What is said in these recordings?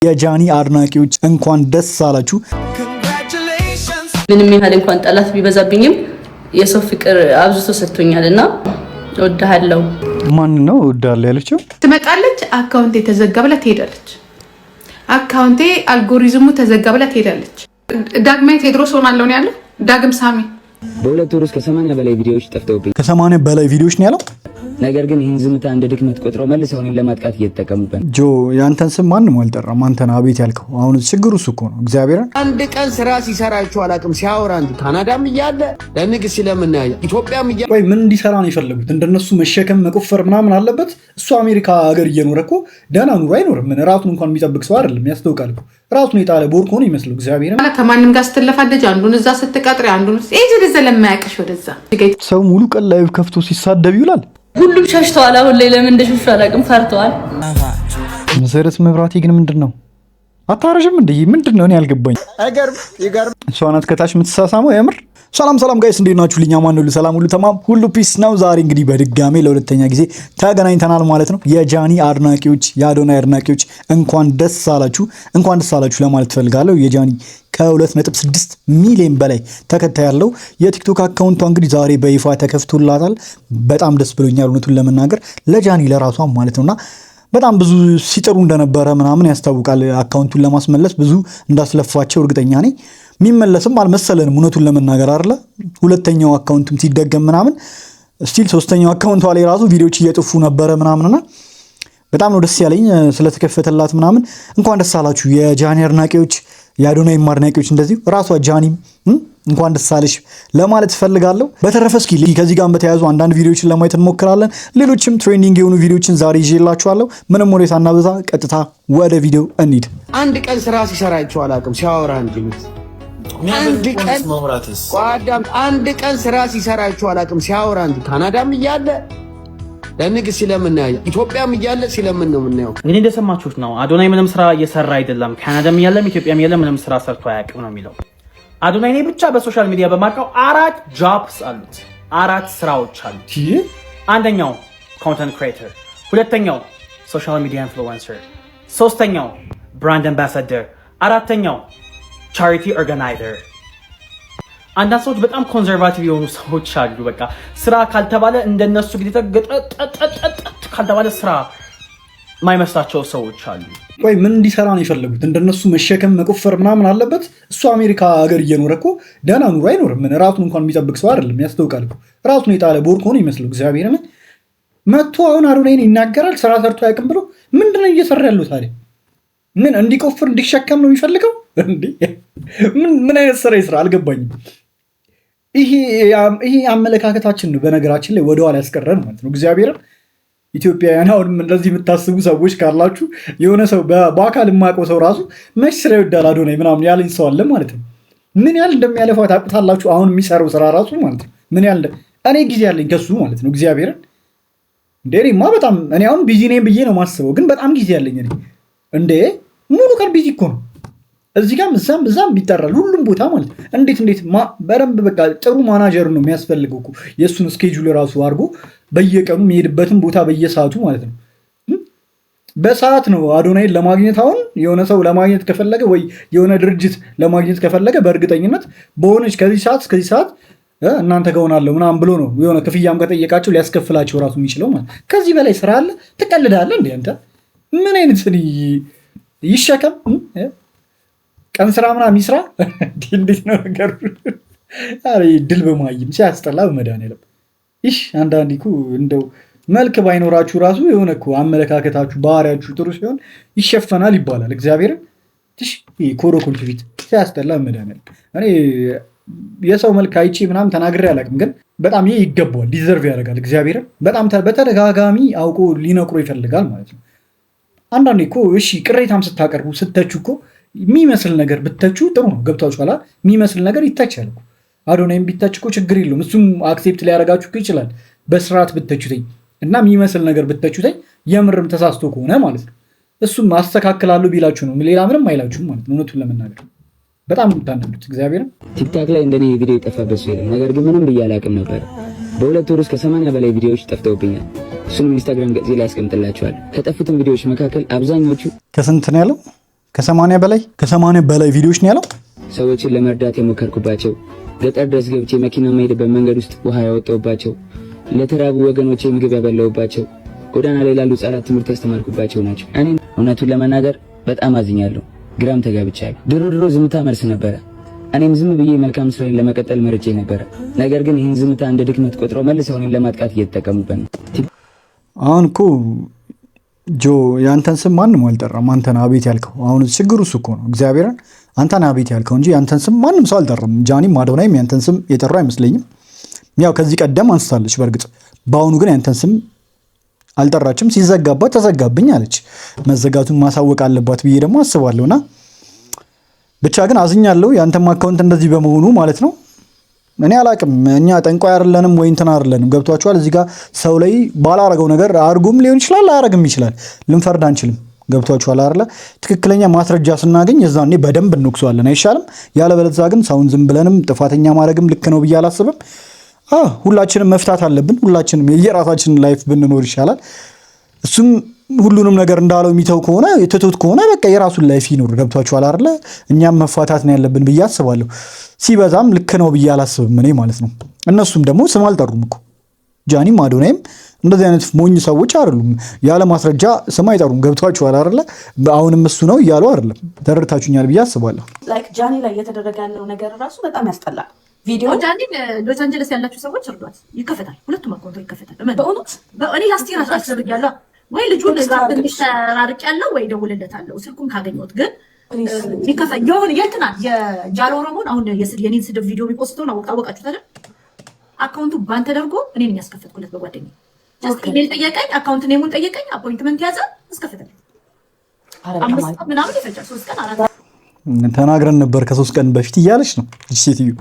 የጃኒ አድናቂዎች እንኳን ደስ አላችሁ። ምንም ያህል እንኳን ጠላት ቢበዛብኝም የሰው ፍቅር አብዝቶ ሰጥቶኛልና እወድሃለሁ። ማን ነው እወድሃለሁ ያለችው? ትመጣለች፣ አካውንቴ ተዘጋ ብላ ትሄዳለች። አካውንቴ አልጎሪዝሙ ተዘጋ ብላ ትሄዳለች። ዳግማዊ ቴድሮስ ሆናለሁ ነው ያለው። ዳግም ሳሚ በሁለት ወር ውስጥ ከ80 በላይ ቪዲዮዎች ጠፍተውብኝ ከ80 በላይ ቪዲዮዎች ነው ያለው። ነገር ግን ይህን ዝምታ እንደ ድክመት ቆጥረው መልሰው እኔን ለማጥቃት እየተጠቀሙበት። ጆ ያንተን ስም ማንም አልጠራም። አንተን አቤት ያልከው አሁን ችግሩ እሱ እኮ ነው። እግዚአብሔር አንድ ቀን ስራ ሲሰራችሁ አላውቅም። ሲያወራ እንጂ ካናዳም እያለ ለንግስ ስለምናያ ኢትዮጵያም እያለ ወይ ምን እንዲሰራ ነው የፈለጉት? እንደነሱ መሸከም መቆፈር ምናምን አለበት? እሱ አሜሪካ ሀገር እየኖረ እኮ ደህና ኑሮ አይኖርም። ምን ራሱን እንኳን የሚጠብቅ ሰው አይደለም። ያስታውቃል እኮ ራሱን የጣለ ቦርኮ ነው ይመስለው። እግዚአብሔር ማለት ከማንም ጋር ስትለፋደጅ አንዱን እዛ ስትቀጥሪ አንዱን እዚህ ወደዛ ለማያቀሽ ወደዛ ሰው ሙሉ ቀን ላይቭ ከፍቶ ሲሳደብ ይውላል። ሁሉም ሸሽተዋል። አሁን ላይ ለምን እንደሸሹ አላውቅም፣ ፈርተዋል። መሰረት መብራቴ ግን ምንድነው አታረጅም እንዴ? ምንድነው እኔ ያልገባኝ። ይገርም እሷ ናት ከታች የምትሳሳመው የምር። ሰላም ጋይስ እንዴት ናችሁ? ልኛ ማን ሁሉ ሰላም ሁሉ ተማም ሁሉ ፒስ ነው። ዛሬ እንግዲህ በድጋሜ ለሁለተኛ ጊዜ ተገናኝተናል ማለት ነው። የጃኒ አድናቂዎች የአዶናይ አድናቂዎች እንኳን ደስ አላችሁ ለማለት ፈልጋለሁ። የጃኒ ከ2.6 ሚሊዮን በላይ ተከታይ ያለው የቲክቶክ አካውንቷ እንግዲህ ዛሬ በይፋ ተከፍቶላታል። በጣም ደስ ብሎኛል እውነቱን ለመናገር ለጃኒ ለራሷ ማለት ነውና በጣም ብዙ ሲጥሩ እንደነበረ ምናምን ያስታውቃል። አካውንቱን ለማስመለስ ብዙ እንዳስለፋቸው እርግጠኛ ነኝ። የሚመለስም አልመሰለንም እውነቱን ለመናገር አይደለ። ሁለተኛው አካውንቱም ሲደገም ምናምን ስቲል ሶስተኛው አካውንቷ ላይ ራሱ ቪዲዮዎች እየጠፉ ነበረ ምናምንና በጣም ነው ደስ ያለኝ ስለተከፈተላት ምናምን። እንኳን ደስ አላችሁ የጃኒ አድናቂዎች የአዶናይ አድናቂዎች። እንደዚሁ ራሷ ጃኒም እንኳን ደስ አለሽ ለማለት ፈልጋለሁ። በተረፈ እስኪ ከዚህ ጋር በተያያዙ አንዳንድ ቪዲዮዎችን ለማየት እንሞክራለን። ሌሎችም ትሬንዲንግ የሆኑ ቪዲዮዎችን ዛሬ ይዤላችኋለሁ። ምንም ወሬ ሳናበዛ ቀጥታ ወደ ቪዲዮ እንሂድ። አንድ ቀን ስራ ሲሰራችሁ አላውቅም። ሲያወራ እንጂ አንድ ቀን ስራ ሲሰራችሁ አላውቅም። ሲያወራ እንጂ ካናዳም እያለ ለንግስ ስለምናያ ኢትዮጵያም እያለ ስለምን ነው የምናየው። እንግዲህ እንደሰማችሁት ነው። አዶናይ ምንም ስራ እየሰራ አይደለም። ካናዳም እያለም ኢትዮጵያም እያለም ምንም ስራ ሰርቶ አያውቅም ነው የሚለው። አዶናይ እኔ ብቻ በሶሻል ሚዲያ በማውቀው 4 ጆብስ አሉት፣ 4 ስራዎች አሉት። አንደኛው ኮንተንት ክሬተር፣ ሁለተኛው ሶሻል ሚዲያ ኢንፍሉዌንሰር፣ ሶስተኛው ብራንድ አምባሳደር፣ አራተኛው ቻሪቲ ኦርጋናይዘር። አንዳንድ ሰዎች በጣም ኮንዘርቫቲቭ የሆኑ ሰዎች አሉ። በቃ ስራ ካልተባለ እንደነሱ ግዴታ ካልተባለ ስራ ማይመስላቸው ሰዎች አሉ። ወይ ምን እንዲሰራ ነው የፈለጉት? እንደነሱ መሸከም መቆፈር ምናምን አለበት? እሱ አሜሪካ ሀገር እየኖረ እኮ ደህና ኑሮ አይኖርም። ምን ራሱን እንኳን የሚጠብቅ ሰው አይደለም። ያስታውቃል እኮ ራሱን የጣለ ቦርኮ ነው ይመስለው። እግዚአብሔር መጥቶ አሁን አዶናይን ይናገራል ስራ ሰርቶ አያውቅም ብሎ። ምንድነው እየሰራ ያለው ታዲያ? ምን እንዲቆፍር እንዲሸከም ነው የሚፈልገው? ምን አይነት ስራ ይስራ አልገባኝም። ይሄ አመለካከታችን ነው በነገራችን ላይ ወደኋላ ያስቀረን ማለት ነው። እግዚአብሔርን ኢትዮጵያውያን አሁን እንደዚህ የምታስቡ ሰዎች ካላችሁ የሆነ ሰው በአካል የማውቀው ሰው ራሱ መች ስራ ይወዳል አዶናይ ምናምን ያለኝ ሰው አለ ማለት ነው። ምን ያህል እንደሚያለፋ ታውቁታላችሁ። አሁን የሚሰራው ስራ ራሱ ማለት ነው ምን ያህል እኔ ጊዜ ያለኝ ከሱ ማለት ነው። እግዚአብሔርን እኔማ በጣም እኔ አሁን ቢዚ ነኝ ብዬ ነው የማስበው፣ ግን በጣም ጊዜ ያለኝ እኔ እንዴ ሙሉ ቀን ቢዚ እኮ ነው። እዚህ ጋር እዛም ይጠራል ሁሉም ቦታ ማለት ነው። እንዴት በደንብ በቃ ጥሩ ማናጀር ነው የሚያስፈልገው እኮ የእሱን ስኬጁል ራሱ አድርጎ በየቀኑ የሚሄድበትን ቦታ በየሰዓቱ ማለት ነው። በሰዓት ነው አዶናይን ለማግኘት አሁን የሆነ ሰው ለማግኘት ከፈለገ ወይ የሆነ ድርጅት ለማግኘት ከፈለገ በእርግጠኝነት በሆነች ከዚህ ሰዓት እስከዚህ ሰዓት እናንተ ከሆናለሁ ምናምን ብሎ ነው የሆነ ክፍያም ከጠየቃቸው ሊያስከፍላቸው ራሱ የሚችለው ማለት። ከዚህ በላይ ስራ አለ? ትቀልዳለህ እንዴ አንተ? ምን አይነት ይሸከም ቀን ስራ ምናምን ይስራ? እንዴት ነው ነገሩ? ድል በማይም ሲያስጠላ በመድኃኒዓለም። አንዳንዴ እኮ እንደው መልክ ባይኖራችሁ ራሱ የሆነ እኮ አመለካከታችሁ ባህሪያችሁ ጥሩ ሲሆን ይሸፈናል ይባላል። እግዚአብሔርን ኮረኮንች ፊት ሲያስጠላ በመድኃኒዓለም። እኔ የሰው መልክ አይቼ ምናምን ተናግሬ አላውቅም፣ ግን በጣም ይሄ ይገባዋል፣ ዲዘርቭ ያደርጋል። እግዚአብሔርን በጣም በተደጋጋሚ አውቆ ሊነቅሮ ይፈልጋል ማለት ነው። አንዳንዴ እኮ ቅሬታም ስታቀርቡ ስተቹ እኮ የሚመስል ነገር ብተቹ ጥሩ ነው። ገብታችኋል? የሚመስል ነገር ይታቻል እኮ። አዶናይም ቢታች እኮ ችግር የለውም። እሱም አክሴፕት ሊያደርጋችሁ ይችላል በስርዓት ብተቹተኝ እና የሚመስል ነገር ብተቹተኝ የምርም ተሳስቶ ከሆነ ማለት ነው። እሱም አስተካክላለሁ ቢላችሁ ነው፣ ሌላ ምንም አይላችሁም ማለት ነው። እውነቱን ለመናገር በጣም የምታነዱት እግዚአብሔርን። ቲክታክ ላይ እንደኔ ቪዲዮ የጠፋበት ሰው የለም። ነገር ግን ምንም ብዬ አላውቅም ነበር። በሁለት ወር ውስጥ ከ80 በላይ ቪዲዮዎች ጠፍተውብኛል። እሱንም ኢንስታግራም ገጽ ላይ ያስቀምጥላችኋል። ከጠፉትም ቪዲዮዎች መካከል አብዛኞቹ ከስንት ነው ያለው? ከ80 በላይ ቪዲዮዎች ነው ያለው። ሰዎችን ለመርዳት የሞከርኩባቸው፣ ገጠር ድረስ ገብቼ መኪና የማይሄድበት መንገድ ውስጥ ውሃ ያወጣሁባቸው፣ ለተራቡ ወገኖቼ ምግብ ያበላሁባቸው፣ ጎዳና ላይ ላሉ ህጻናት ትምህርት ያስተማርኩባቸው ናቸው። እኔ እውነቱን ለመናገር በጣም አዝኛለሁ፣ ግራም ተጋብቻለሁ። ድሮ ዝምታ መልስ ነበረ። እኔም ዝም ብዬ መልካም ስራዬን ለመቀጠል መርጬ ነበረ። ነገር ግን ይህን ዝምታ እንደ ድክመት ቆጥረው መልሰው እኔን ለማጥቃት እየተጠቀሙበት ነው። አሁን እኮ ጆ ያንተን ስም ማንም አልጠራም። አንተን አቤት ያልከው አሁን ችግሩ እሱ እኮ ነው። እግዚአብሔርን አንተን አቤት ያልከው እንጂ ያንተን ስም ማንም ሰው አልጠራም። ጃኒም አዶናይም ያንተን ስም የጠራ አይመስለኝም። ያው ከዚህ ቀደም አንስታለች በእርግጥ፣ በአሁኑ ግን ያንተን ስም አልጠራችም። ሲዘጋባት ተዘጋብኝ አለች። መዘጋቱን ማሳወቅ አለባት ብዬ ደግሞ አስባለሁና ብቻ ግን አዝኛለሁ። ያንተም አካውንት እንደዚህ በመሆኑ ማለት ነው። እኔ አላቅም። እኛ ጠንቋይ አይደለንም ወይ እንትን አይደለንም። ገብቷችኋል? እዚህ ጋር ሰው ላይ ባላረገው ነገር አርጉም ሊሆን ይችላል፣ አያረግም ይችላል። ልንፈርድ አንችልም። ገብቷችኋል አይደለ? ትክክለኛ ማስረጃ ስናገኝ የዛኔ በደንብ እንወቅሰዋለን፣ አይሻልም? ያለበለዚያ ግን ሰውን ዝም ብለንም ጥፋተኛ ማድረግም ልክ ነው ብዬ አላስብም። ሁላችንም መፍታት አለብን። ሁላችንም የየራሳችንን ላይፍ ብንኖር ይሻላል። እሱም ሁሉንም ነገር እንዳለው የሚተው ከሆነ የተቶት ከሆነ በቃ የራሱን ላይፍ ይኖር። ገብቷችኋል አይደለ? እኛም መፋታት ነው ያለብን ብዬ አስባለሁ። ሲበዛም ልክ ነው ብዬ አላስብም እኔ ማለት ነው። እነሱም ደግሞ ስም አልጠሩም እኮ ጃኒም አዶናይም እንደዚህ አይነት ሞኝ ሰዎች አይደሉም። ያለ ማስረጃ ስም አይጠሩም። ገብቷችኋል አይደለ? አሁንም እሱ ነው እያሉ አይደለም። ተረድታችሁኛል ብዬ አስባለሁ። ላይክ ጃኒ ላይ እየተደረገ ያለው ነገር ራሱ በጣም ያስጠላል። ቪዲዮ ጃኒን ሎስ አንጀለስ ያላችሁ ሰዎች እርዷት። ይከፈታል፣ ሁለቱም አካውንቶ ይከፈታል። በእውነት እኔ ላስቲ ራሱ አስደርጋለሁ ወይ ልጁን ትንሽ ተራርቅ ያለው ወይ ደውልለታለሁ ስልኩን ካገኘሁት ግን ይከፈል የሆነ የእንትናል የጃሎ ኦሮሞን አሁን የኔን ስድብ ቪዲዮ ቢፖስተውን አወቃችሁት አይደል? አካውንቱ ባን ተደርጎ እኔ ነኝ ያስከፈትኩለት በጓደኛዬ። ጀስት ኢሜል ጠየቀኝ፣ አካውንት ኔሙን ጠየቀኝ፣ አፖይንትመንት ያዘ፣ አስከፈተልኝ። 5 ቀን ምናምን ይፈጃል፣ 3 ቀን 4 ቀን ተናግረን ነበር ከ3 ቀን በፊት እያለች ነው ሴትዮ።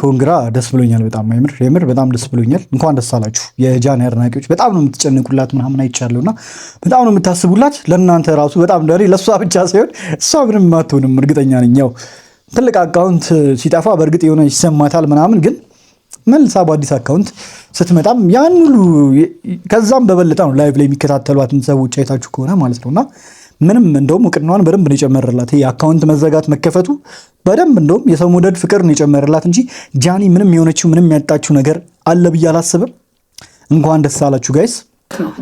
ኮንግራ ደስ ብሎኛል። በጣም የምር በጣም ደስ ብሎኛል። እንኳን ደስ አላችሁ የጃኒ አድናቂዎች። በጣም ነው የምትጨንቁላት ምናምን አይቻለሁና በጣም ነው የምታስቡላት። ለእናንተ ራሱ በጣም ደሪ ለእሷ ብቻ ሳይሆን እሷ ምንም አትሆንም እርግጠኛ ነኝ። ያው ትልቅ አካውንት ሲጠፋ በእርግጥ የሆነ ይሰማታል ምናምን፣ ግን መልሳ በአዲስ አካውንት ስትመጣም ያን ሁሉ ከዛም በበለጠ ነው ላይቭ ላይ የሚከታተሏትን ሰዎች አይታችሁ ከሆነ ማለት ነውና ምንም እንደውም እውቅናዋን በደንብ ነው የጨመረላት። ይሄ አካውንት መዘጋት መከፈቱ በደንብ እንደውም የሰው መውደድ ፍቅር ነው የጨመረላት እንጂ ጃኒ ምንም የሆነችው ምንም ያጣችው ነገር አለ ብዬ አላስብም። እንኳን ደስ አላችሁ ጋይስ።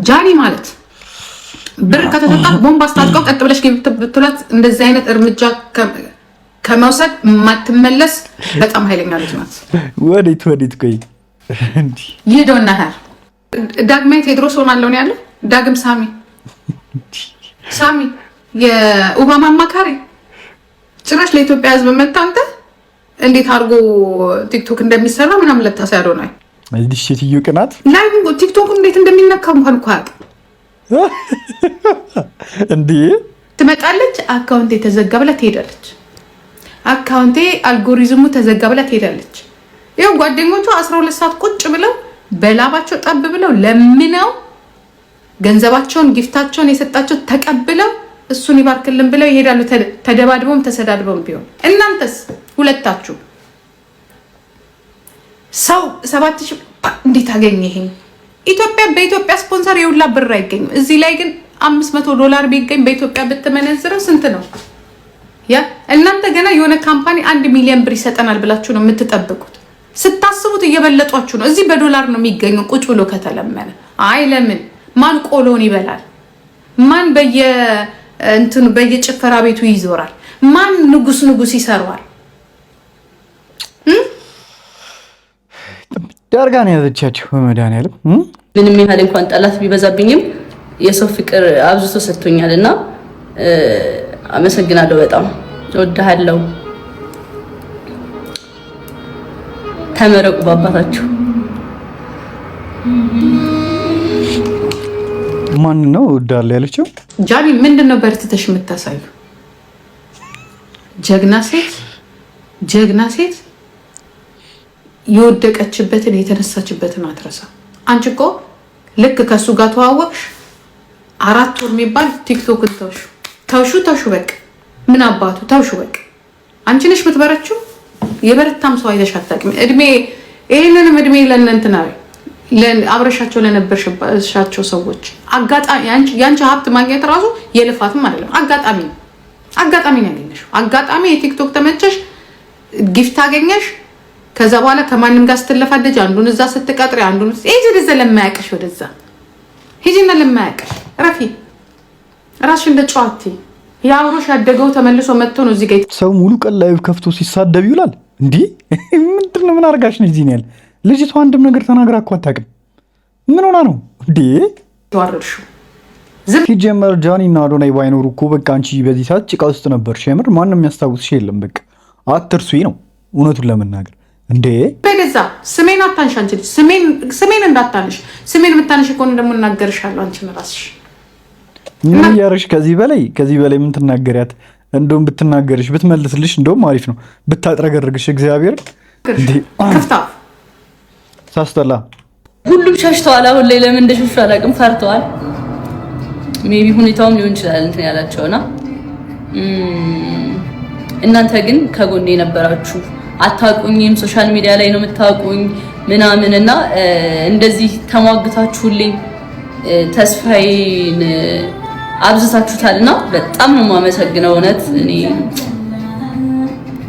ጃኒ ማለት ብር ከተሰጣ ቦምብ አስታጥቀው ቀጥ ብለሽ ብትላት እንደዚህ አይነት እርምጃ ከመውሰድ የማትመለስ በጣም ኃይለኛ ልጅ ናት። ወዴት ቆይ ይዶናህ ዳግማዊ ቴድሮስ ሆናለሁ ነው ያለው። ዳግም ሳሚ የኦባማ አማካሪ ጭራሽ ለኢትዮጵያ ሕዝብ መጣ። አንተ እንዴት አድርጎ ቲክቶክ እንደሚሰራ ምናምን ለታሳያዶ ነው አይዲሽ ሴትዮ ቅናት ላይ ቲክቶክ እንዴት እንደሚነካ እንኳን ቋቅ እንዴ ትመጣለች። አካውንቴ ተዘጋ ብላ ትሄዳለች። አካውንቴ አልጎሪዝሙ ተዘጋ ብላ ትሄዳለች። ይኸው ጓደኞቿ 12 ሰዓት ቁጭ ብለው በላባቸው ጠብ ብለው ለምነው ገንዘባቸውን ጊፍታቸውን የሰጣቸው ተቀብለው እሱን ይባርክልን ብለው ይሄዳሉ። ተደባድበውም ተሰዳድበውም ቢሆን እናንተስ ሁለታችሁ ሰው 7000 እንዴት አገኘ? ይሄ ኢትዮጵያ በኢትዮጵያ ስፖንሰር የውላ ብር አይገኝም። እዚህ ላይ ግን $500 ቢገኝ በኢትዮጵያ ብትመነዝረው ስንት ነው? ያ እናንተ ገና የሆነ ካምፓኒ 1 ሚሊዮን ብር ይሰጠናል ብላችሁ ነው የምትጠብቁት። ስታስቡት እየበለጧችሁ ነው። እዚህ በዶላር ነው የሚገኘው ቁጭ ብሎ ከተለመነ። አይ ለምን ማን ቆሎን ይበላል? ማን በየጭፈራ ቤቱ ይዞራል? ማን ንጉስ ይሰራዋል? ዳርጋን ያዘቻቸው በመድኃኒዓለም ምንም ያህል እንኳን ጠላት ቢበዛብኝም የሰው ፍቅር አብዝቶ ሰጥቶኛልና አመሰግናለሁ። በጣም እወድሃለሁ። ተመረቁ በአባታችሁ። ማን ነው እወድሃለሁ ያለችው? ጃኒ ምንድነው በርትተሽ የምታሳዩ? ጀግና ሴት የወደቀችበትን የተነሳችበትን አትረሳ። አንቺ እኮ ልክ ከሱ ጋር ተዋወቅሽ 4 ወር የሚባል ቲክቶክን ተውሹ በቃ ምን አባቱ ተውሹ በቃ። አንቺ ነሽ የምትበረችው። የበረታም ሰው አይተሽ አታውቂም። እድሜ ይሄንንም እድሜ ለእነንትና አብረሻቸው ለነበርሻቸው ሰዎች አጋጣሚ ያንቺ ሀብት ማግኘት ራሱ የልፋትም አይደለም፣ አጋጣሚ ነው ያገኘሽው። አጋጣሚ የቲክቶክ ተመቸሽ፣ ጊፍት አገኘሽ። ከዛ በኋላ ከማንም ጋር ስትለፋደጅ አንዱን እዛ ስትቀጥሪ አንዱን ወደዛ ለማያቀሽ ወደዛ ሂጂና ለማያቀሽ ረፊ ራስሽ እንደ ጨዋቲ ያውሮሽ ያደገው ተመልሶ መጥቶ ነው እዚህ ጋር ሰው ሙሉ ቀን ላይቭ ከፍቶ ሲሳደብ ይውላል። እንዴ ምንድነው? ምን አርጋሽ ነው እዚህ ያለ? ልጅቷ አንድም ነገር ተናግራ እኮ አታውቅም። ምን ሆና ነው እንዴ ተዋረድሹ? ሲጀመር ጃኒ እና አዶናይ ባይኖሩ እኮ በቃ አንቺ በዚህ ሰዓት ጭቃ ውስጥ ነበርሽ። የምር ማንም የሚያስታውስሽ የለም። በቃ አትርሱኝ ነው እውነቱን ለመናገር እንዴ በገዛ ስሜን አታንሽ። አንቺ ስሜን እንዳታንሽ። ስሜን የምታንሽ ከሆነ ደግሞ እናገርሻለሁ አንቺን ራስሽ ምን ያረሽ? ከዚህ በላይ ምን ትናገሪያት? እንደውም ብትናገርሽ ብትመልስልሽ እንደውም አሪፍ ነው። ብታጥረገርግሽ እግዚአብሔር ከፍታ ሳስተላ ሁሉም ሸሽተዋል። አሁን ላይ ለምን እንደሸሹ አላውቅም። ፈርተዋል። ሜቢ ሁኔታውም ሊሆን ይችላል እንትን ያላቸውና እናንተ ግን ከጎኔ የነበራችሁ አታውቁኝም። ሶሻል ሚዲያ ላይ ነው የምታውቁኝ ምናምን እና እንደዚህ ተሟግታችሁልኝ ተስፋዬን አብዝታችሁታልና በጣም ነው የማመሰግነው። እውነት እኔ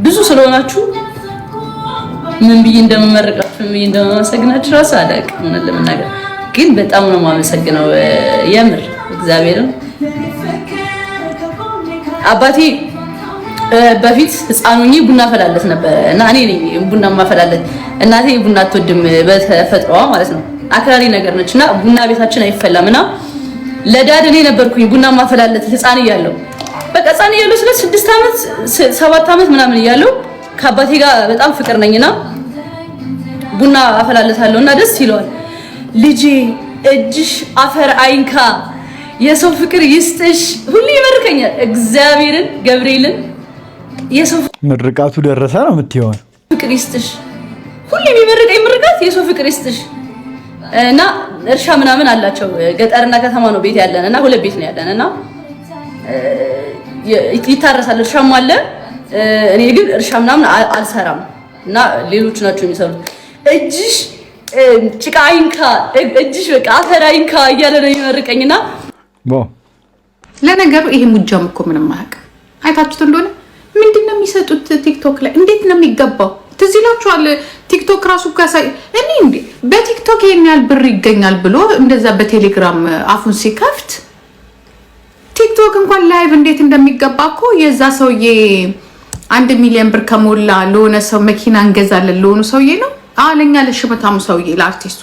ብዙ ስለሆናችሁ ምን ብዬ እንደምመርቃችሁ ምን ብዬ እንደማመሰግናችሁ ራስ አላውቅም። እውነት ለመናገር ግን በጣም ነው የማመሰግነው የምር እግዚአብሔርን። አባቴ በፊት ህፃኑኝ ቡና ፈላለት ነበር እና እኔ ነኝ ቡና ማፈላለት። እናቴ ቡና አትወድም በተፈጥሯ ማለት ነው፣ አክራሪ ነገር ነች እና ቡና ቤታችን አይፈላምና ለዳድ እኔ ነበርኩኝ ቡና ማፈላለት ህፃን እያለሁ። በቃ ህፃን እያለሁ ስለ 6 ዓመት 7 ዓመት ምናምን እያለሁ ከአባቴ ጋር በጣም ፍቅር ነኝና ቡና አፈላለታለሁ እና ደስ ይለዋል። ልጄ እጅሽ አፈር አይንካ፣ የሰው ፍቅር ይስጥሽ፣ ሁሉ ይመርከኛል። እግዚአብሔርን ገብርኤልን የሰው ምርቃቱ ደረሰ ነው የምትይው። ፍቅር ይስጥሽ፣ ሁሉ የሚመርቀኝ ምርቃት የሰው ፍቅር ይስጥሽ። እና እርሻ ምናምን አላቸው። ገጠርና ከተማ ነው ቤት ያለን እና 2 ቤት ነው ያለን እና ይታረሳል፣ እርሻም አለ። እኔ ግን እርሻ ምናምን አልሰራም እና ሌሎች ናቸው የሚሰሩት። እጅሽ ጭቃ አይንካ፣ እጅሽ በቃ አፈር አይንካ እያለ ነው የሚመርቀኝና ለነገሩ ይሄ ሙጃም እኮ ምንም አያውቅም። አይታችሁት እንደሆነ ምንድነው የሚሰጡት ቲክቶክ ላይ? እንዴት ነው የሚገባው? ትዝ ይላችኋል። ቲክቶክ ራሱ ካሳይ እኔ እንዴ በቲክቶክ ይሄን ያህል ብር ይገኛል ብሎ እንደዛ በቴሌግራም አፉን ሲከፍት ቲክቶክ እንኳን ላይቭ እንዴት እንደሚገባ እኮ የዛ ሰውዬ 1 ሚሊዮን ብር ከሞላ ለሆነ ሰው መኪና እንገዛለን ለሆኑ ሰውዬ ነው አለኛ ለሽበታሙ ሰውዬ ለአርቲስቱ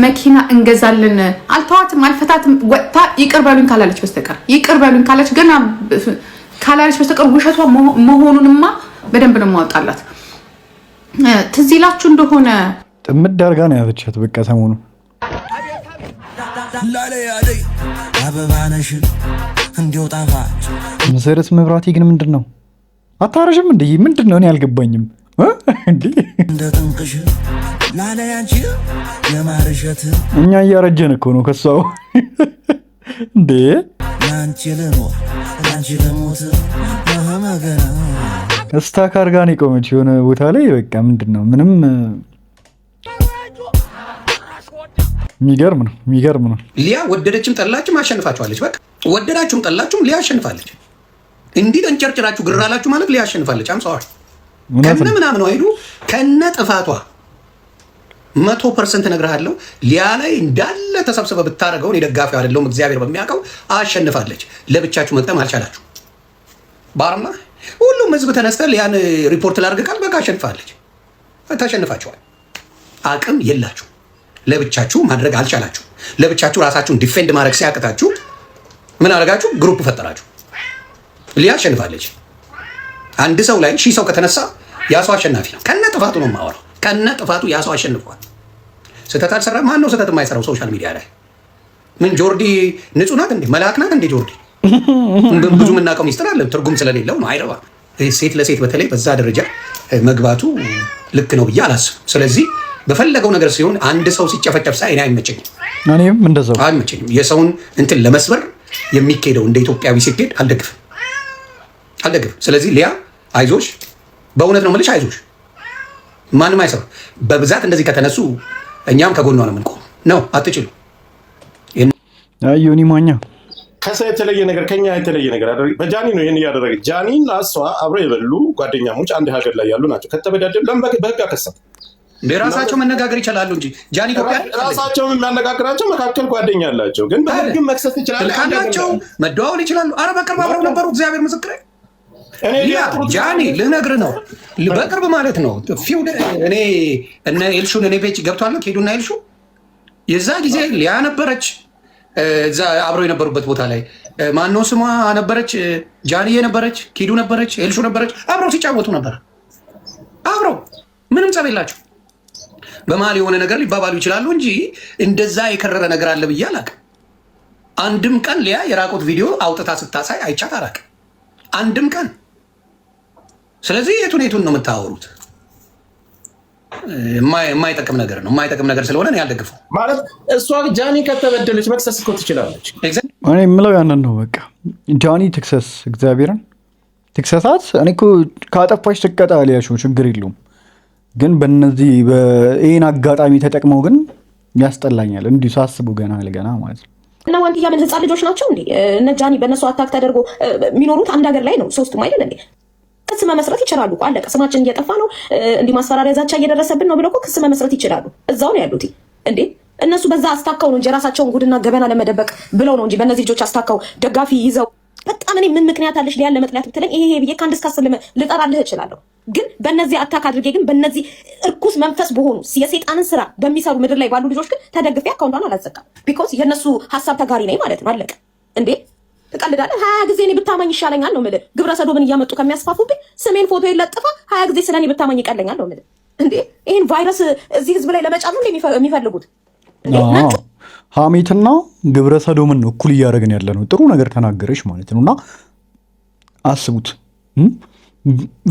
መኪና እንገዛለን አልተዋትም አልፈታትም ወጣ ይቅር በሉኝ ካላለች በስተቀር ይቅር በሉኝ ካለች ገና ካላለች በስተቀር ውሸቷ መሆኑንማ በደንብ ነው ማውጣላት። ትዝ ይላችሁ እንደሆነ ጥምድ አድርጋ ነው ያዘቻት። በቃ ሰሞኑ መሰረት መብራቴ ግን ምንድን ነው አታረሽም እንዴ? ምንድን ነው? እኔ አልገባኝም እንዴ። እኛ እያረጀን እኮ ነው ከሷው እንዴ። ስታክ አድርጋ ነው የቆመች የሆነ ቦታ ላይ። በቃ ምንድን ነው? ምንም የሚገርም ነው። ሊያ ወደደችም ጠላችም አሸንፋችኋለች። በቃ ወደዳችሁም ጠላችሁም ሊያ አሸንፋለች። እንዲህ ተንጨርጭራችሁ ግራላችሁ ማለት ሊያ አሸንፋለች። አምሳዋል ከነ ምናምን አይዱ ከነ ጥፋቷ 100% እነግርሃለሁ። ሊያ ላይ እንዳለ ተሰብስበ ብታረገውን የደጋፊው አይደለም እግዚአብሔር በሚያውቀው አሸንፋለች። ለብቻችሁ መቅጠም አልቻላችሁ። ባርማ ሁሉም ህዝብ ተነስተ ሊያን ሪፖርት ላድርግ በቃ አሸንፋለች። ታሸንፋችኋል። አቅም የላችሁ። ለብቻችሁ ማድረግ አልቻላችሁ። ለብቻችሁ ራሳችሁን ዲፌንድ ማድረግ ሲያቅታችሁ ምን አደረጋችሁ? ግሩፕ ፈጠራችሁ። ሊያ አሸንፋለች። አንድ ሰው ላይ 1000 ሰው ከተነሳ ያ ሰው አሸናፊ ነው። ከነ ጥፋቱ ነው የማወራው። ከነ ጥፋቱ ያ ሰው አሸንፏል። ስህተት አልሰራ። ማን ነው ስህተት የማይሰራው ሶሻል ሚዲያ ላይ? ምን ጆርዲ ንጹህ ናት እንዴ? መልአክ ናት እንዴ ጆርዲ? ብዙ የምናውቀው ሚስጥር አለ፣ ትርጉም ስለሌለው ነው። አይረባ። ሴት ለሴት በተለይ በዛ ደረጃ መግባቱ ልክ ነው ብዬ አላስብም። ስለዚህ በፈለገው ነገር ሲሆን አንድ ሰው ሲጨፈጨፍ ሳይ እኔ አይመቸኝም። እኔም እንደዛው አይመቸኝም። የሰውን እንትን ለመስበር የሚካሄደው እንደ ኢትዮጵያዊ ሲካሄድ አልደግፍም። ስለዚህ ሊያ አይዞሽ፣ በእውነት ነው የምልሽ አይዞሽ። ማንም አይሰሩ። በብዛት እንደዚህ ከተነሱ እኛም ከጎኗ ነው የምንቆም ነው። አትችሉ ዮኒ ማኛ ከሰ የተለየ ነገር ከኛ የተለየ ነገር በጃኒ ነው ይሄን እያደረገ ጃኒ እና እሷ አብረው የበሉ ጓደኛሞች አንድ ሀገር ላይ ያሉ ናቸው። ከተበዳደሉ ለምን በህግ አከሰም? ራሳቸው መነጋገር ይችላሉ እንጂ ጃኒ ኢትዮጵያ ራሳቸውን የሚያነጋግራቸው መካከል ጓደኛ ያላቸው ግን በህግም መክሰስ ይችላሉ። ካላቸው መደዋወል ይችላሉ። አረ በቅርብ አብረው ነበሩ። እግዚአብሔር ምስክሬ ጃኒ ልነግርህ ነው። በቅርብ ማለት ነው ፊውድ እኔ እነ ኤልሹን እኔ ቤት ገብቷል። ኬዱና ኤልሹ የዛ ጊዜ ሊያ ነበረች እዛ አብረው የነበሩበት ቦታ ላይ ማነው ስሟ ነበረች፣ ጃኒዬ ነበረች፣ ኪዱ ነበረች፣ ኤልሹ ነበረች። አብረው ሲጫወቱ ነበር። አብረው ምንም ጸብ የላቸው። በመሀል የሆነ ነገር ሊባባሉ ይችላሉ እንጂ እንደዛ የከረረ ነገር አለ ብዬ አላውቅም። አንድም ቀን ሊያ የራቁት ቪዲዮ አውጥታ ስታሳይ አይቻት አላውቅም። አንድም ቀን። ስለዚህ የቱን ነው የምታወሩት? የማይጠቅም ነገር ነው። የማይጠቅም ነገር ስለሆነ እኔ አልደግፈው ማለት እሷ ጃኒ ከተበደለች መክሰስ እኮ ትችላለች። እኔ የምለው ያንን ነው። በቃ ጃኒ ትክሰስ፣ እግዚአብሔርን ትክሰሳት። እኔ እኮ ካጠፋች ትቀጣ ሊያሹ ችግር የለውም። ግን በእነዚህ ይህን አጋጣሚ ተጠቅመው ግን ያስጠላኛል። እንዲሁ ሳስቡ ገና ለገና ማለት ነው። እና ዋንትያ ምን ህፃን ልጆች ናቸው እንዴ? እነ ጃኒ በእነሱ አታክ ተደርጎ የሚኖሩት አንድ ሀገር ላይ ነው። ሶስቱም አይደል እንዴ? ክስ መመስረት ይችላሉ። አለቀ። ስማችን እየጠፋ ነው፣ እንዲህ ማስፈራሪያ ዛቻ እየደረሰብን ነው ብለው እኮ ክስ መመስረት ይችላሉ። እዛው ነው ያሉት እንዴ? እነሱ በዛ አስታካው ነው እንጂ የራሳቸውን ጉድና ገበና ለመደበቅ ብለው ነው እንጂ በእነዚህ ልጆች አስታካው ደጋፊ ይዘው በጣም እኔ ምን ምክንያት አለሽ ሊያን ለመጥላት ብትለኝ ይሄ ብዬ ከአንድ እስከ 10 ልጠራልህ እችላለሁ። ግን በእነዚህ አታክ አድርጌ ግን በእነዚህ እርኩስ መንፈስ በሆኑ የሰይጣንን ስራ በሚሰሩ ምድር ላይ ባሉ ልጆች ግን ተደግፌ አካውንቷን አላዘጋም። ቢኮዝ የእነሱ ሀሳብ ተጋሪ ነኝ ማለት ነው። አለቀ እንዴ? ትቀልዳለህ? 20 ጊዜ እኔ ብታማኝ ይሻለኛል ነው የምልህ። ግብረ ሰዶምን እያመጡ ከሚያስፋፉብኝ ስሜን ፎቶ የለጥፋ 20 ጊዜ ስለኔ ብታማኝ ይቀለኛል ነው የምልህ። እንዴ ይሄን ቫይረስ እዚህ ህዝብ ላይ ለመጫን ነው የሚፈልጉት? ሀሜትና ግብረ ሰዶምን ነው እኩል እያደረግን ያለ ነው። ጥሩ ነገር ተናገረች ማለት ነው። እና አስቡት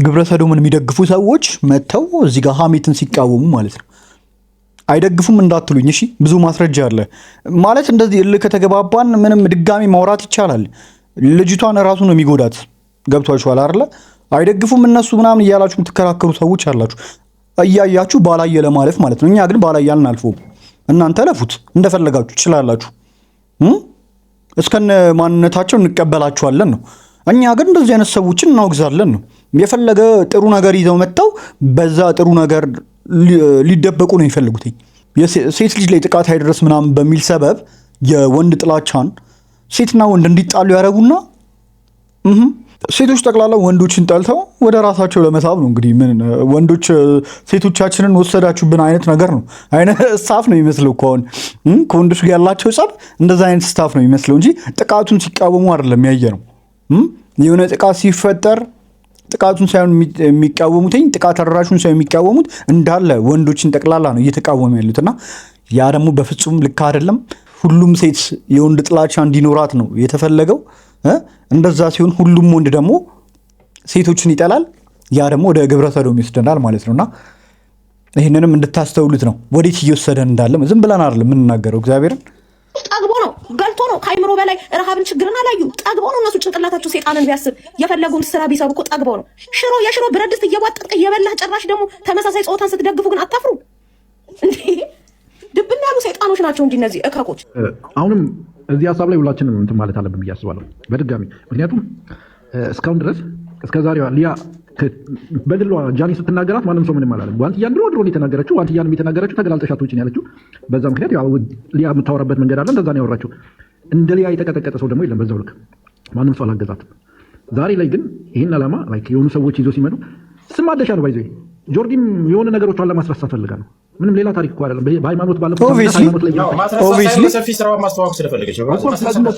ግብረ ሰዶምን የሚደግፉ ሰዎች መጥተው እዚህ ጋር ሀሜትን ሲቃወሙ ማለት ነው። አይደግፉም እንዳትሉኝ እሺ፣ ብዙ ማስረጃ አለ ማለት እንደዚህ እልህ ከተገባባን ምንም ድጋሚ ማውራት ይቻላል። ልጅቷን እራሱ ነው የሚጎዳት። ገብቷችኋል አይደለ? አይደግፉም እነሱ ምናምን እያላችሁ የምትከራከሩ ሰዎች አላችሁ፣ እያያችሁ ባላየ ለማለፍ ማለት ነው። እኛ ግን ባላየ አልፎም። እናንተ ለፉት እንደፈለጋችሁ ትችላላችሁ። እስከነ ማንነታቸው እንቀበላችኋለን ነው። እኛ ግን እንደዚህ አይነት ሰዎችን እናወግዛለን ነው። የፈለገ ጥሩ ነገር ይዘው መጥተው በዛ ጥሩ ነገር ሊደበቁ ነው የሚፈልጉት። ሴት ልጅ ላይ ጥቃት አይደረስ ምናምን በሚል ሰበብ የወንድ ጥላቻን ሴትና ወንድ እንዲጣሉ ያደረጉና ሴቶች ጠቅላላ ወንዶችን ጠልተው ወደ ራሳቸው ለመሳብ ነው። እንግዲህ ምን ወንዶች ሴቶቻችንን ወሰዳችሁብን አይነት ነገር ነው። አይነት ስታፍ ነው የሚመስለው እኮ አሁን ከወንዶች ጋር ያላቸው ጸብ እንደዛ አይነት ስታፍ ነው የሚመስለው እንጂ ጥቃቱን ሲቃወሙ አይደለም ያየ ነው። የሆነ ጥቃት ሲፈጠር ጥቃቱን ሳይሆን የሚቃወሙት ጥቃት አደራሹን ሳይሆን የሚቃወሙት እንዳለ ወንዶችን ጠቅላላ ነው እየተቃወሙ ያሉት። እና ያ ደግሞ በፍጹም ልክ አይደለም። ሁሉም ሴት የወንድ ጥላቻ እንዲኖራት ነው የተፈለገው። እንደዛ ሲሆን ሁሉም ወንድ ደግሞ ሴቶችን ይጠላል። ያ ደግሞ ወደ ግብረ ሰዶም ይወስደናል ማለት ነውና ይህንንም እንድታስተውሉት ነው ወዴት እየወሰደን እንዳለ። ዝም ብለን አይደለም የምንናገረው። እግዚአብሔርን ጠግቦ ነው ገልቶ ነው ከአይምሮ በላይ ረሃብን ችግርን አላዩ። ጠግቦ ነው እነሱ ጭንቅላታቸው ሴጣንን ቢያስብ የፈለጉን ስራ ቢሰሩ እኮ ጠግቦ ነው። የሽሮ ብረት ድስት እየዋጠጥክ እየበላህ ጭራሽ ደግሞ ተመሳሳይ ጾታን ስትደግፉ ግን አታፍሩ እንዴ? ድብና ያሉ ሰይጣኖች ናቸው እንጂ እነዚህ እከኮች። አሁንም እዚህ ሀሳብ ላይ ሁላችንም እንትን ማለት አለብን ብዬ አስባለሁ በድጋሚ። ምክንያቱም እስካሁን ድረስ እስከ ዛሬዋ ሊያ በግሏ ጃኒ ስትናገራት ማንም ሰው ምንም አላለም። ዋንትያን ድሮ የተናገረችው ዋንትያን የተናገረችው ተገላልጠሽ አትውጪ ነው ያለችው። በዛ ምክንያት ያው ሊያ የምታወራበት መንገድ አለ። እንደዛ ነው ያወራችው። እንደ ሊያ የተቀጠቀጠ ሰው ደግሞ የለም በዛው ልክ ማንም ሰው አላገዛትም። ዛሬ ላይ ግን ይህን ዓላማ የሆኑ ሰዎች ይዞ ሲመጡ ስም አደሻ ነው ባይዘ ጆርዲም የሆነ ነገሮቿን ለማስረሳት ፈልጋ ነው። ምንም ሌላ ታሪክ እኮ አይደለም። በሃይማኖት ባለፈው ሃይማኖት ላይ ሰፊ ስራዋን ማስተዋወቅ ስለፈለገች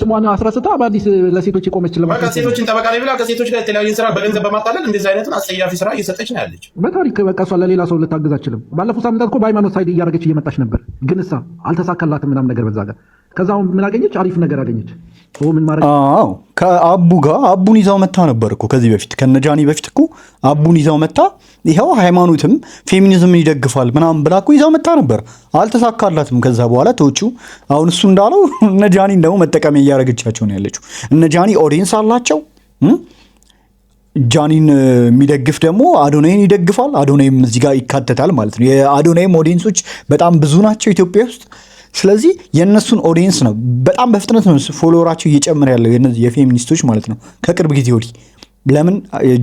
ስሟን አስረስታ በአዲስ ለሴቶች የቆመች ሴቶችን ጠበቃ ላይ ብላ ከሴቶች ጋር የተለያየ ስራ በገንዘብ በማታለል እንደዚህ አይነቱን አስጸያፊ ስራ እየሰጠች ነው ያለች። በታሪክ በቃ እሷ ለሌላ ሰው ልታገዝ አትችልም። ባለፉት ሳምንታት እኮ በሃይማኖት ሳይድ እያደረገች እየመጣች ነበር፣ ግን እሷ አልተሳካላትም ምናምን ነገር በዛ ጋር። ከዛው ምን አገኘች? አሪፍ ነገር አገኘች። ምን ማድረግ ከአቡ ጋር አቡን ይዛው መታ ነበር እኮ ከዚህ በፊት ከነጃኒ በፊት እኮ አቡን ይዛው መታ። ይኸው ሃይማኖትም ፌሚኒዝምን ይደግፋል ምናምን ብላ እኮ ይዛው መታ ነበር። አልተሳካላትም። ከዛ በኋላ ተወጪው። አሁን እሱ እንዳለው እነጃኒን ደግሞ መጠቀሚያ እያደረገቻቸው ነው ያለችው። እነጃኒ ኦዲየንስ አላቸው። ጃኒን የሚደግፍ ደግሞ አዶናይን ይደግፋል። አዶናይም እዚህ ጋር ይካተታል ማለት ነው። የአዶናይም ኦዲየንሶች በጣም ብዙ ናቸው ኢትዮጵያ ውስጥ። ስለዚህ የእነሱን ኦዲየንስ ነው በጣም በፍጥነት ነው ፎሎወራቸው እየጨመረ ያለው የፌሚኒስቶች ማለት ነው ከቅርብ ጊዜ ወዲህ። ለምን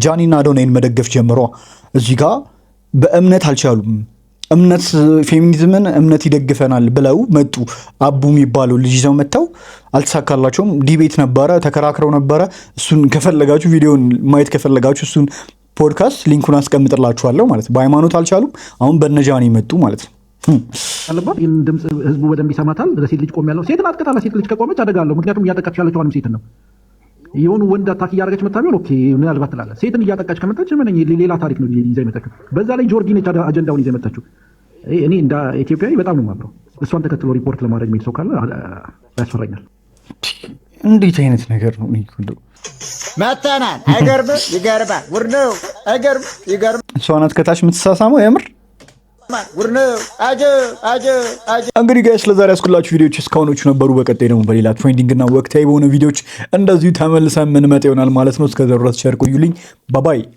ጃኒና አዶናይን መደገፍ ጀምሯ። እዚህ ጋር በእምነት አልቻሉም። እምነት ፌሚኒዝምን እምነት ይደግፈናል ብለው መጡ። አቡ የሚባለው ልጅ ይዘው መጥተው አልተሳካላቸውም። ዲቤት ነበረ፣ ተከራክረው ነበረ። እሱን ከፈለጋችሁ ቪዲዮን ማየት ከፈለጋችሁ እሱን ፖድካስት ሊንኩን አስቀምጥላችኋለሁ ማለት ነው። በሃይማኖት አልቻሉም። አሁን በነጃኒ መጡ ማለት ነው። አለባት ይህን ድምፅ ህዝቡ በደንብ ይሰማታል። ለሴት ልጅ ቆም ያለው ሴትን አጥቅጣ ሴት ልጅ ከቆመች አደጋለሁ። ምክንያቱም እያጠቃች ያለችው አንም ሴትን ነው። የሆኑ ወንድ አታክ እያደረገች መታ ቢሆን ኦኬ ምናልባት ትላለህ። ሴትን እያጠቃች ከመጣች ምን ሌላ ታሪክ ነው ይዛ የመጣችው። በዛ ላይ ጆርዲ ነች አጀንዳውን ይዛ የመጣችው። እኔ እንደ ኢትዮጵያዊ በጣም ነው የማምረው። እሷን ተከትሎ ሪፖርት ለማድረግ የሚሄድ ሰው ካለ ያስፈራኛል። እንዴት አይነት ነገር ነው? መተናል። አይገርምም? ይገርማል። ውር ነው። አይገርም? ይገርም። እሷ ናት ከታች የምትሳሳመው የምር እንግዲህ ጋይስ ለዛሬ ያስኩላችሁ ቪዲዮዎች እስካሁኖቹ ነበሩ። በቀጣይ ደግሞ በሌላ ትሬንዲንግ እና ወቅታዊ በሆነ ቪዲዮዎች እንደዚሁ ተመልሰን የምንመጣ ይሆናል ማለት ነው። እስከዛ ድረስ ቸር ቆዩልኝ። ባባይ